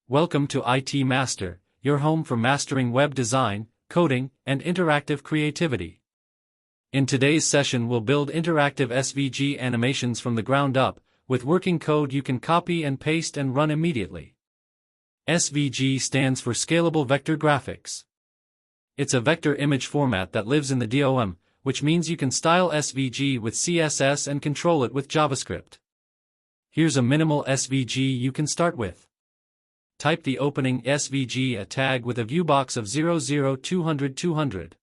Welcome to IT Master, your home for mastering web design, coding, and interactive creativity. In today's session we'll build interactive SVG animations from the ground up, with working code you can copy and paste and run immediately. SVG stands for Scalable Vector Graphics. It's a vector image format that lives in the DOM, which means you can style SVG with CSS and control it with JavaScript. Here's a minimal SVG you can start with. Type the opening SVG a tag with a viewbox of 00 200 200.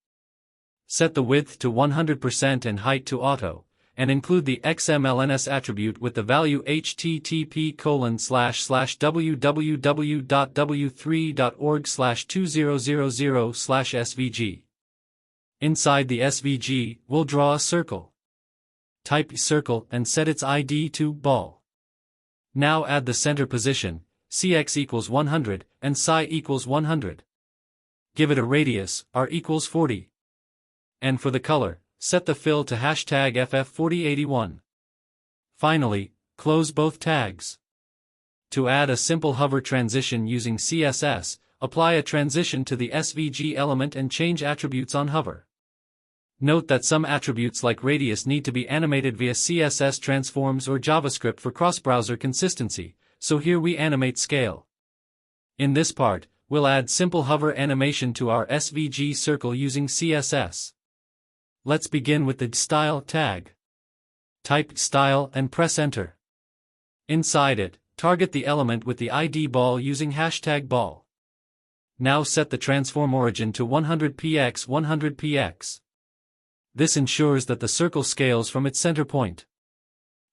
Set the width to 100% and height to auto, and include the XMLNS attribute with the value http://www.w3.org/2000/svg. Inside the SVG, we'll draw a circle. Type circle and set its ID to ball. Now add the center position, cx equals 100, and psi equals 100. Give it a radius, r equals 40. And for the color, set the fill to #FF4081. Finally, close both tags. To add a simple hover transition using CSS, apply a transition to the SVG element and change attributes on hover. Note that some attributes like radius need to be animated via CSS transforms or JavaScript for cross-browser consistency, so here we animate scale. In this part, we'll add simple hover animation to our SVG circle using CSS. Let's begin with the style tag. Type style and press enter. Inside it, target the element with the ID ball using #ball. Now set the transform origin to 100px 100px. This ensures that the circle scales from its center point.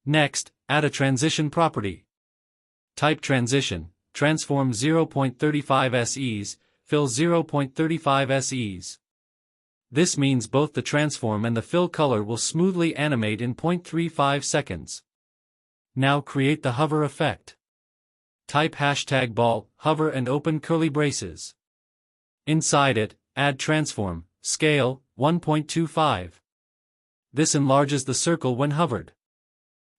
Next, add a transition property. Type transition, transform 0.35 SEs, fill 0.35 SEs. This means both the transform and the fill color will smoothly animate in 0.35 seconds. Now create the hover effect. Type #ball, hover and open curly braces. Inside it, add transform, scale, 1.25. This enlarges the circle when hovered.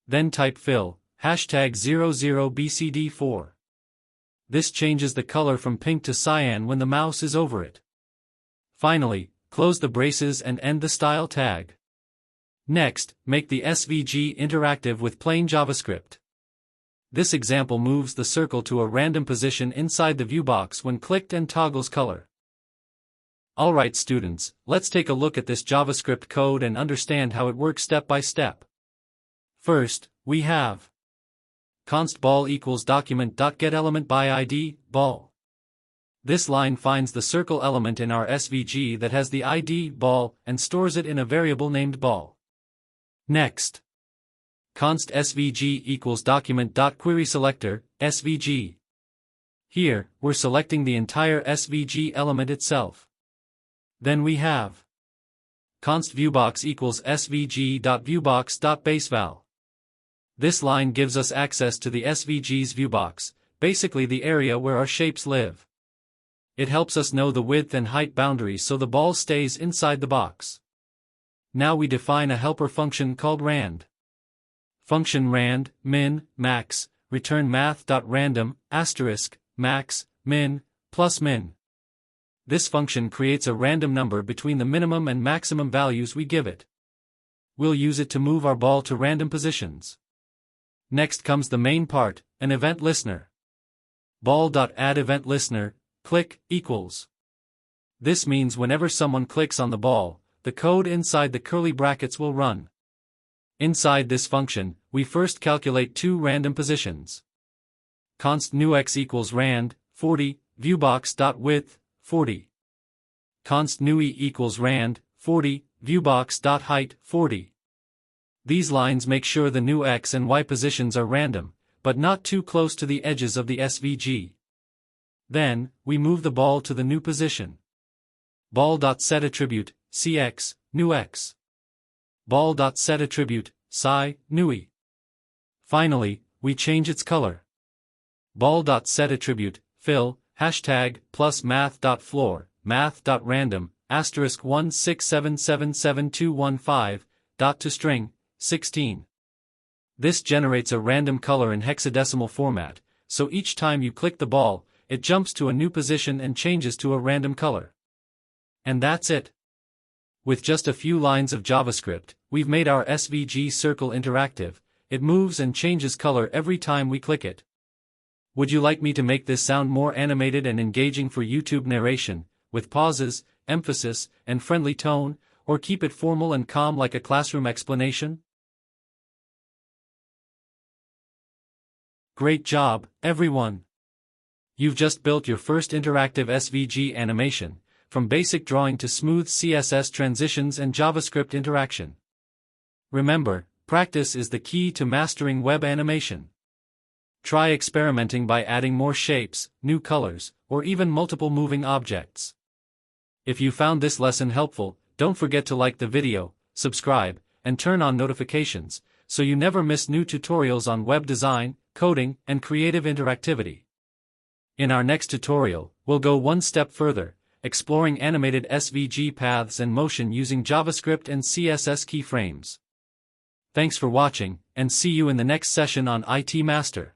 Then type fill, #00BCD4. This changes the color from pink to cyan when the mouse is over it. Finally, close the braces and end the style tag. Next, make the SVG interactive with plain JavaScript. This example moves the circle to a random position inside the viewbox when clicked and toggles color. Alright students, let's take a look at this JavaScript code and understand how it works step by step. First, we have const ball equals document.getElementById, ball. This line finds the circle element in our SVG that has the ID ball and stores it in a variable named ball. Next, const SVG equals document.querySelector, SVG. Here, we're selecting the entire SVG element itself. Then we have const viewbox equals svg.viewbox.baseval. This line gives us access to the SVG's viewbox, basically the area where our shapes live. It helps us know the width and height boundaries so the ball stays inside the box. Now we define a helper function called rand. Function rand, min, max, return math.random, max, min, plus min. This function creates a random number between the minimum and maximum values we give it. We'll use it to move our ball to random positions. Next comes the main part, an event listener. Ball.addEventListener, click, equals. This means whenever someone clicks on the ball, the code inside the curly brackets will run. Inside this function, we first calculate two random positions. Const newx equals rand, 40, viewbox.width, 40. Const newy equals rand, 40, viewbox.height, 40. These lines make sure the new x and y positions are random, but not too close to the edges of the SVG. Then, we move the ball to the new position. Ball.setAttribute, cx, newx. Ball.setAttribute, psi, newy. Finally, we change its color. Ball.setAttribute, fill, #plus math.floor, math.random, *167777215, .toString, 16. This generates a random color in hexadecimal format, so each time you click the ball, it jumps to a new position and changes to a random color. And that's it. With just a few lines of JavaScript, we've made our SVG circle interactive. It moves and changes color every time we click it. Would you like me to make this sound more animated and engaging for YouTube narration, with pauses, emphasis, and friendly tone, or keep it formal and calm like a classroom explanation? Great job, everyone! You've just built your first interactive SVG animation, from basic drawing to smooth CSS transitions and JavaScript interaction. Remember, practice is the key to mastering web animation. Try experimenting by adding more shapes, new colors, or even multiple moving objects. If you found this lesson helpful, don't forget to like the video, subscribe, and turn on notifications, so you never miss new tutorials on web design, coding, and creative interactivity. In our next tutorial, we'll go one step further, exploring animated SVG paths and motion using JavaScript and CSS keyframes. Thanks for watching, and see you in the next session on IT Master.